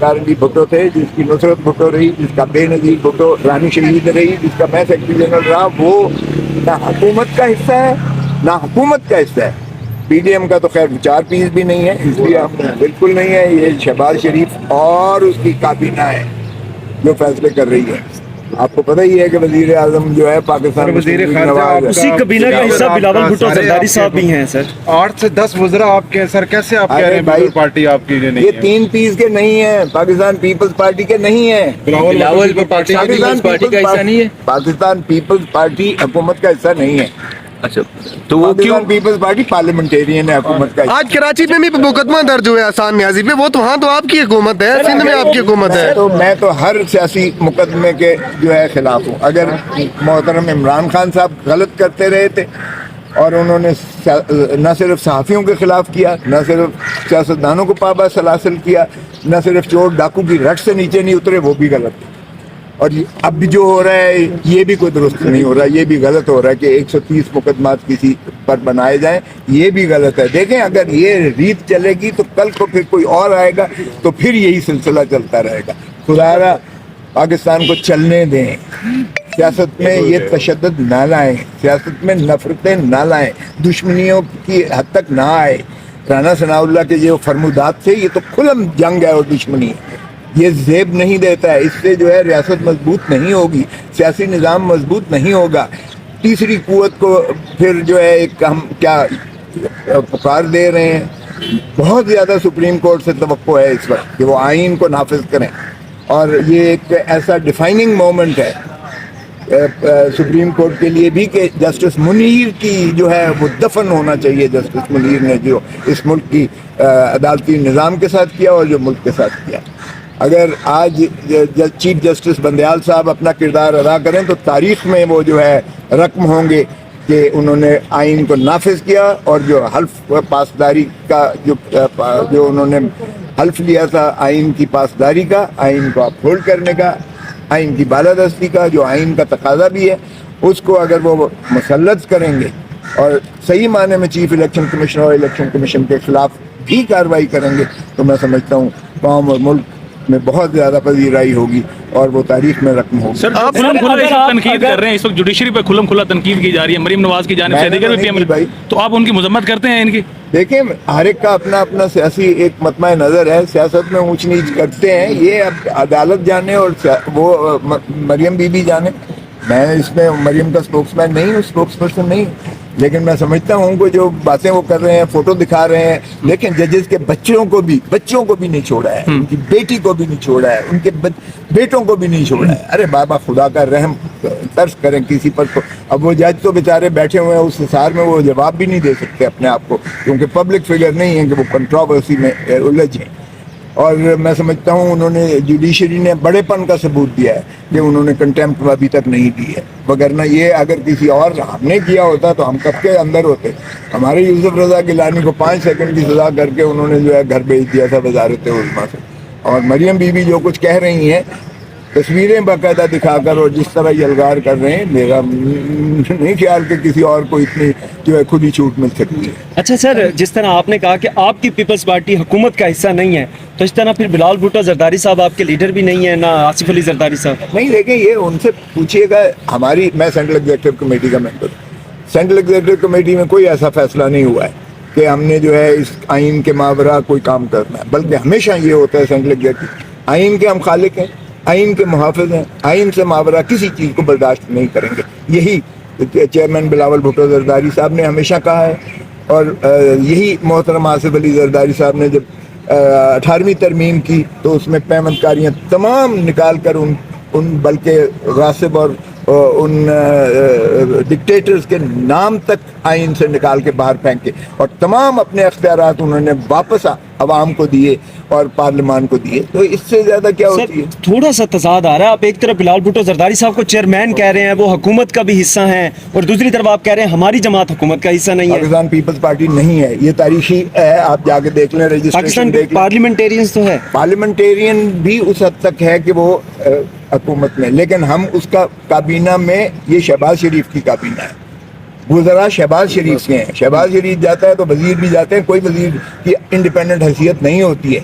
ذوالفقار علی بھٹو تھے، جس کی نصرت بھٹو رہی، جس کا بے نظیر بھٹو رانی شہید رہی، جس کا میں سیکرٹری جنرل رہا، وہ نہ حکومت کا حصہ ہے نہ حکومت کا حصہ ہے۔ پی ڈی ایم کا تو خیر 4 بھی نہیں ہے، اس لیے ہم بالکل نہیں ہے۔ یہ شہباز شریف اور اس کی کابینہ ہے جو فیصلے کر رہی ہے۔ آپ کو پتہ ہی ہے کہ وزیر اعظم جو ہے پاکستان وزیر مسلم لیگ خارجہ نواز ہے۔ اسی کابینہ کا حصہ بلاول بھٹو زرداری صاحب بھی ہیں سر۔ 8 سے 10 وزراء آپ کے ہیں سر، کیسے آپ کہہ رہے ہیں بھائی، پیپلز پارٹی آپ کی نہیں یہ ہے؟ 3 پیس کے نہیں ہیں، پاکستان پیپلز پارٹی کے نہیں ہیں۔ بلاول پاکستان پیپلز پارٹی کا حصہ نہیں ہے؟ پاکستان پیپلز پارٹی حکومت کا حصہ نہیں ہے۔ اچھا، تو وہ کیوں؟ پاکستان پیپلز پارٹی پارلیمنٹیرین ہے، حکومت کا حصہ۔ آج کراچی میں بھی مقدمہ درج ہوا ہے احسان نیازی پہ، وہ تو وہاں تو آپ کی حکومت ہے، سندھ میں آپ کی حکومت ہے۔ میں تو ہر سیاسی مقدمے کے جو ہے خلاف ہوں۔ اگر محترم عمران خان صاحب غلط کرتے رہے تھے اور انہوں نے نہ صرف صحافیوں کے خلاف کیا، نہ صرف سیاستدانوں کو پابند سلاسل کیا، نہ صرف چور ڈاکو کی رٹ سے نیچے نہیں اترے، وہ بھی غلط ہے۔ اور اب بھی جو ہو رہا ہے یہ بھی کوئی درست نہیں ہو رہا، یہ بھی غلط ہو رہا ہے کہ 130 مقدمات کسی پر بنائے جائیں، یہ بھی غلط ہے۔ دیکھیں اگر یہ ریت چلے گی تو کل کو پھر کوئی اور آئے گا تو پھر یہی سلسلہ چلتا رہے گا۔ خدا پاکستان کو چلنے دیں، سیاست میں یہ تشدد نہ لائیں، سیاست میں نفرتیں نہ لائیں، دشمنیوں کی حد تک نہ آئے۔ رانا ثناء اللہ کے جو فرمودات تھے، یہ تو کھلم جنگ ہے اور دشمنی ہے، یہ زیب نہیں دیتا ہے۔ اس سے جو ہے ریاست مضبوط نہیں ہوگی، سیاسی نظام مضبوط نہیں ہوگا۔ تیسری قوت کو پھر جو ہے ایک ہم کیا پکار دے رہے ہیں۔ بہت زیادہ سپریم کورٹ سے توقع ہے اس وقت کہ وہ آئین کو نافذ کریں، اور یہ ایک ایسا ڈیفائننگ مومنٹ ہے سپریم کورٹ کے لیے بھی کہ جسٹس منیر کی جو ہے وہ دفن ہونا چاہیے۔ جسٹس منیر نے جو اس ملک کی عدالتی نظام کے ساتھ کیا اور جو ملک کے ساتھ کیا، اگر آج چیف جسٹس بندیال صاحب اپنا کردار ادا کریں تو تاریخ میں وہ جو ہے رقم ہوں گے کہ انہوں نے آئین کو نافذ کیا، اور جو حلف پاسداری کا جو انہوں نے حلف لیا تھا آئین کی پاسداری کا، آئین کو اپہولڈ کرنے کا، آئین کی بالادستی کا، جو آئین کا تقاضا بھی ہے، اس کو اگر وہ مسلط کریں گے اور صحیح معنی میں چیف الیکشن کمیشنر اور الیکشن کمیشن کے خلاف بھی کارروائی کریں گے تو میں سمجھتا ہوں قوم اور ملک میں بہت زیادہ پذیرائی ہوگی اور وہ تاریخ میں رقم ہوگی۔ سر کھلم کھلا تنقید کر رہے ہیں اس وقت، جوڈیشری پہ کھلم کھلا تنقید کی جا رہی ہے مریم نواز کی جانب سے، دیگر بھی پی ایم، تو آپ ان کی مذمت کرتے ہیں ان کی؟ دیکھیں ہر ایک کا اپنا اپنا سیاسی ایک مطمع نظر ہے، سیاست میں اونچ نیچ کرتے ہیں، یہ اب عدالت جانے اور وہ مریم بی بی جانے۔ میں اس میں مریم کا سپوکس مین نہیں ہوں، سپوکس پرسن نہیں ہوں، لیکن میں سمجھتا ہوں کہ جو باتیں وہ کر رہے ہیں، فوٹو دکھا رہے ہیں، لیکن ججز کے بچوں کو بھی نہیں چھوڑا ہے، ان کی بیٹی کو بھی نہیں چھوڑا ہے، ان کے بیٹوں کو بھی نہیں چھوڑا ہے۔ ارے بابا خدا کا رحم ترس کریں کسی پر۔ اب وہ جج تو بیچارے بیٹھے ہوئے ہیں اس حصار میں، وہ جواب بھی نہیں دے سکتے اپنے آپ کو، کیونکہ پبلک فگر نہیں ہے کہ وہ کنٹروورسی میں الجھیں۔ اور میں سمجھتا ہوں انہوں نے جوڈیشری نے بڑے پن کا ثبوت دیا ہے کہ انہوں نے کنٹیمپٹ ابھی تک نہیں دی ہے، وگرنہ یہ اگر کسی اور ہم نے کیا ہوتا تو ہم کب کے اندر ہوتے۔ ہمارے یوسف رضا گیلانی کو 5 سیکنڈ کی سزا کر کے انہوں نے جو ہے گھر بھیج دیا تھا وزارت عظمیٰ سے۔ اور مریم بی بی جو کچھ کہہ رہی ہیں تصویریں باقاعدہ دکھا کر اور جس طرح یہ الغار کر رہے ہیں، میرا نہیں خیال کہ کسی اور کو اتنی جو ہے کھلی چھوٹ مل سکتی ہے۔ اچھا سر، جس طرح آپ نے کہا کہ آپ کی پیپلز پارٹی حکومت کا حصہ نہیں ہے، تو اس طرح پھر بلاول بھٹو زرداری صاحب آپ کے لیڈر بھی نہیں ہیں، نہ آصف علی زرداری صاحب؟ نہیں دیکھیں، یہ ان سے پوچھیے گا۔ میں سینٹرل ایگزیکٹو کمیٹی کا ممبر ہوں، سینٹرل ایگزیکٹو کمیٹی میں کوئی ایسا فیصلہ نہیں ہوا ہے کہ ہم نے جو ہے اس آئین کے مابرا کوئی کام کرنا ہے، بلکہ ہمیشہ یہ ہوتا ہے سینٹرل ایگزیکٹو آئین کے ہم خالق ہیں، آئین کے محافظ ہیں، آئین سے مابرا کسی چیز کو برداشت نہیں کریں گے۔ یہی چیئرمین بلاول بھٹو زرداری صاحب نے ہمیشہ کہا ہے، اور یہی محترم آصف علی زرداری صاحب نے جب 18ویں ترمیم کی تو اس میں پیمند کاریاں تمام نکال کر ان بلکہ غاصب اور ان ڈکٹیٹرز کے نام تک آئین سے نکال کے باہر پھینکے، اور تمام اپنے اختیارات انہوں نے واپس عوام کو دیے اور پارلیمان کو دیے۔ تو اس سے زیادہ کیا ہوتی ہے؟ تھوڑا سا تضاد آ رہا ہے، آپ ایک طرف بلاول بھٹو زرداری صاحب کو چیئرمین کہہ رہے ہیں، وہ حکومت کا بھی حصہ ہیں، اور دوسری طرف آپ کہہ رہے ہیں ہماری جماعت حکومت کا حصہ نہیں ہے۔ پاکستان پیپلز پارٹی نہیں ہے، یہ تاریخی ہے، آپ جا کے دیکھ لیں، رجسٹریشن پاکستان دیکھ لیں۔ پارلیمنٹیرینز تو ہے، پارلیمنٹیرین بھی اس حد تک ہے کہ وہ حکومت میں، لیکن ہم اس کا کابینہ میں یہ شہباز شریف کی کابینہ ہے، وزراء شہباز شریف کے ہیں۔ شہباز شریف جاتا ہے تو وزیر بھی جاتے ہیں، کوئی وزیر کی انڈیپینڈنٹ حیثیت نہیں ہوتی ہے۔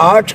8